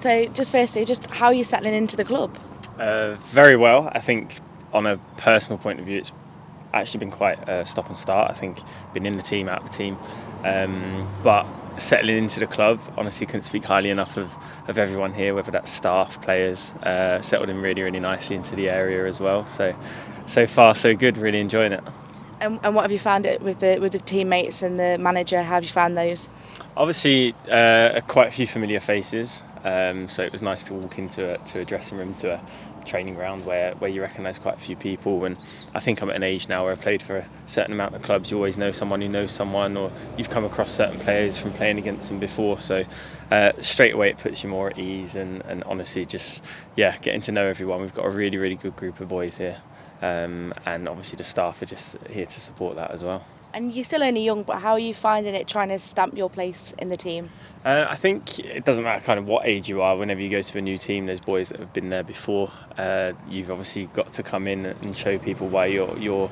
So just firstly, just how are you settling into the club? Very well. I think on a personal point of view, it's actually been quite a stop and start. I think been in the team, out of the team, but settling into the club, honestly, couldn't speak highly enough of everyone here, whether that's staff, players. Settled in really, really nicely into the area as well. So far so good. Really enjoying it. And what have you found it with the teammates and the manager? How have you found those? Obviously, quite a few familiar faces. So it was nice to walk into a dressing room, to a training ground where you recognise quite a few people. And I think I'm at an age now where I've played for a certain amount of clubs. You always know someone who knows someone, or you've come across certain players from playing against them before. So straight away it puts you more at ease, and honestly just getting to know everyone. We've got a really, really good group of boys here, and obviously the staff are just here to support that as well. And you're still only young, but how are you finding it trying to stamp your place in the team? I think it doesn't matter kind of what age you are. Whenever you go to a new team, there's boys that have been there before. You've obviously got to come in and show people why you're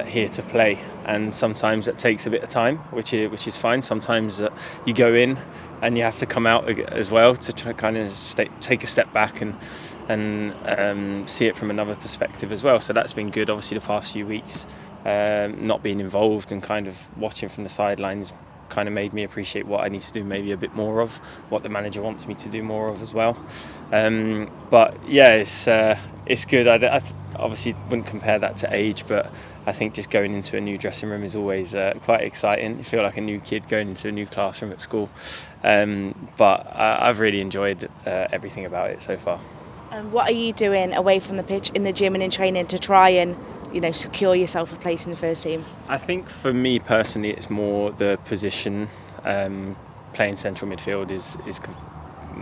here to play, and sometimes it takes a bit of time, which is fine. Sometimes you go in and you have to come out as well to try kind of take a step back and see it from another perspective as well. So that's been good. Obviously, the past few weeks, not being involved and kind of watching from the sidelines kind of made me appreciate what I need to do maybe a bit more of, what the manager wants me to do more of as well. But yeah, it's good. I obviously wouldn't compare that to age, but I think just going into a new dressing room is always quite exciting. You feel like a new kid going into a new classroom at school. But I've really enjoyed everything about it so far. And what are you doing away from the pitch, in the gym and in training, to try and secure yourself a place in the first team? I think for me personally, it's more the position. Playing central midfield is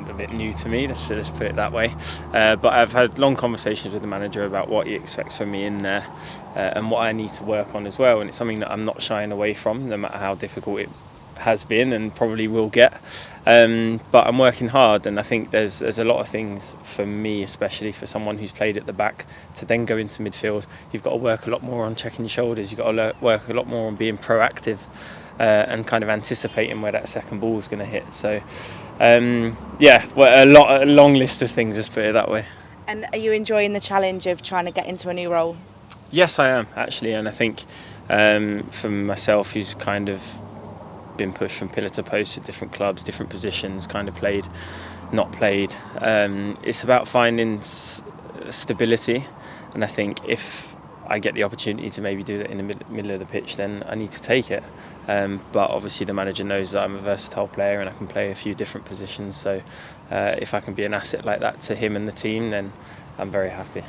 a bit new to me. Let's put it that way. But I've had long conversations with the manager about what he expects from me in there, and what I need to work on as well. And it's something that I'm not shying away from, no matter how difficult it has been and probably will get. But I'm working hard, and I think there's a lot of things for me, especially for someone who's played at the back, to then go into midfield. You've got to work a lot more on checking your shoulders. You've got to work a lot more on being proactive, and kind of anticipating where that second ball is going to hit. So a long list of things, let's put it that way. And are you enjoying the challenge of trying to get into a new role? Yes, I am actually, and I think for myself, who's kind of been pushed from pillar to post with different clubs, different positions, kind of played, not played. It's about finding stability, and I think if I get the opportunity to maybe do that in the middle of the pitch, then I need to take it. But obviously the manager knows that I'm a versatile player and I can play a few different positions. So if I can be an asset like that to him and the team, then I'm very happy.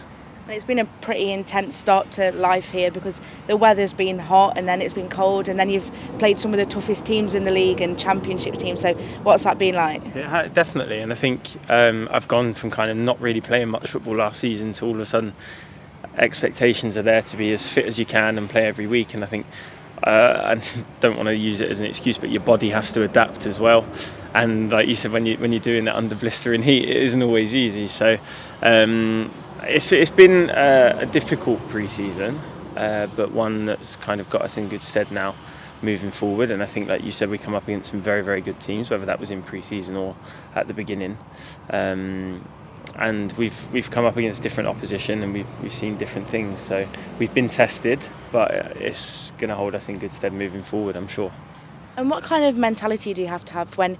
It's been a pretty intense start to life here, because the weather's been hot and then it's been cold, and then you've played some of the toughest teams in the league and championship teams. So what's that been like? Yeah, definitely. And I think I've gone from kind of not really playing much football last season to all of a sudden expectations are there to be as fit as you can and play every week. And I think I don't want to use it as an excuse, but your body has to adapt as well. And like you said, when you're doing that under blistering heat, it isn't always easy. So it's been a difficult pre-season, but one that's kind of got us in good stead now moving forward. And I think, like you said, we come up against some very, very good teams, whether that was in pre-season or at the beginning. And we've come up against different opposition, and we've seen different things. So we've been tested, but it's going to hold us in good stead moving forward, I'm sure. And what kind of mentality do you have when,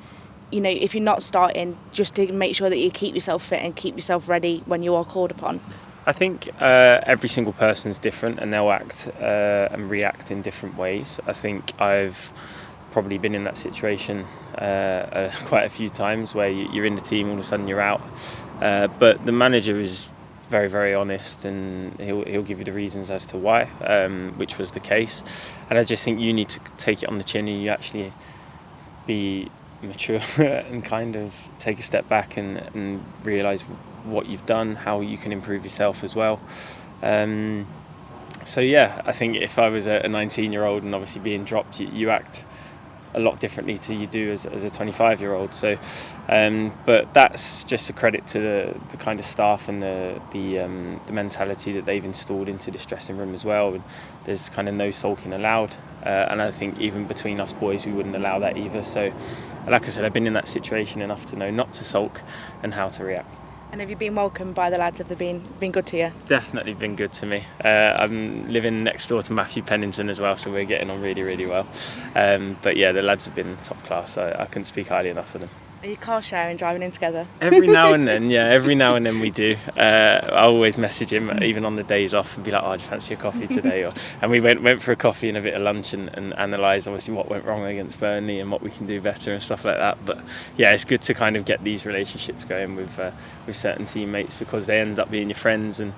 if you're not starting, just to make sure that you keep yourself fit and keep yourself ready when you are called upon? I think every single person's different, and they'll act and react in different ways. I think I've probably been in that situation quite a few times where you're in the team, all of a sudden you're out. But the manager is very, very honest, and he'll give you the reasons as to why, which was the case. And I just think you need to take it on the chin, and you actually be mature and kind of take a step back and realise what you've done, how you can improve yourself as well. So I think if I was a 19-year-old and obviously being dropped, you act a lot differently to you do as a 25-year-old. So, but that's just a credit to the kind of staff and the mentality that they've installed into this dressing room as well. And there's kind of no sulking allowed, and I think even between us boys we wouldn't allow that either. So, like I said, I've been in that situation enough to know not to sulk and how to react. And have you been welcomed by the lads? Have they been good to you? Definitely been good to me. I'm living next door to Matthew Pennington as well, so we're getting on really, really well. But yeah, the lads have been top class. I couldn't speak highly enough of them. Are you car sharing, driving in together? Every now and then, yeah, every now and then we do. I always message him, even on the days off, and be like, "Oh, do you fancy a coffee today?" And we went for a coffee and a bit of lunch and analysed obviously what went wrong against Burnley and what we can do better and stuff like that. But yeah, it's good to kind of get these relationships going with certain teammates, because they end up being your friends, and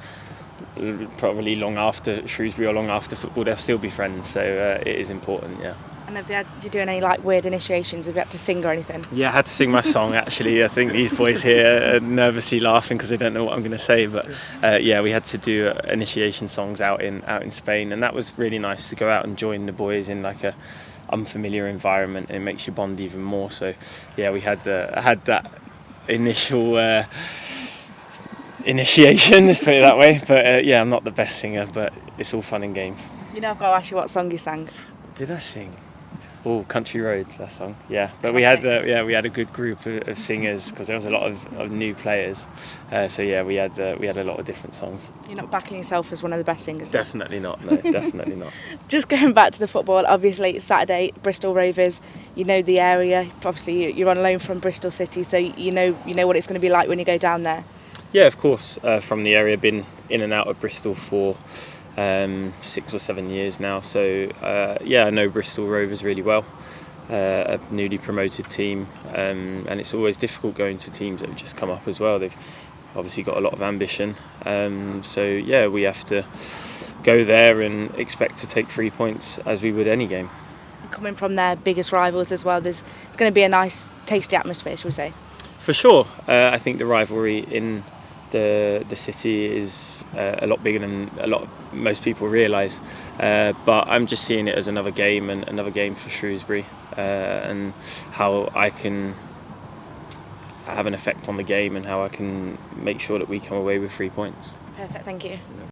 probably long after Shrewsbury or long after football, they'll still be friends. So it is important, yeah. And have you doing any like weird initiations? Have you had to sing or anything? Yeah, I had to sing my song actually. I think these boys here are nervously laughing because they don't know what I'm going to say. But yeah, we had to do initiation songs out in Spain, and that was really nice to go out and join the boys in like a unfamiliar environment, and it makes you bond even more. So yeah, we had that initial initiation, let's put it that way. But yeah, I'm not the best singer, but it's all fun and games. You know, I've got to ask you what song you sang. Did I sing? Oh, Country Roads, that song. Yeah, but we had a good group of singers, because there was a lot of new players. So yeah, we had a lot of different songs. You're not backing yourself as one of the best singers? Definitely not. No, definitely not. Just going back to the football, obviously it's Saturday, Bristol Rovers. You know the area. Obviously you're on loan from Bristol City, so you know what it's going to be like when you go down there. Yeah, of course. From the area, been in and out of Bristol for 6 or 7 years now, so yeah, I know Bristol Rovers really well, a newly promoted team, and it's always difficult going to teams that have just come up as well. They've obviously got a lot of ambition, so yeah, we have to go there and expect to take 3 points as we would any game. Coming from their biggest rivals as well, it's going to be a nice tasty atmosphere, shall we say? For sure. I think the rivalry in the city is a lot bigger than most people realise, but I'm just seeing it as another game, and another game for Shrewsbury, and how I can have an effect on the game and how I can make sure that we come away with 3 points. Perfect, thank you.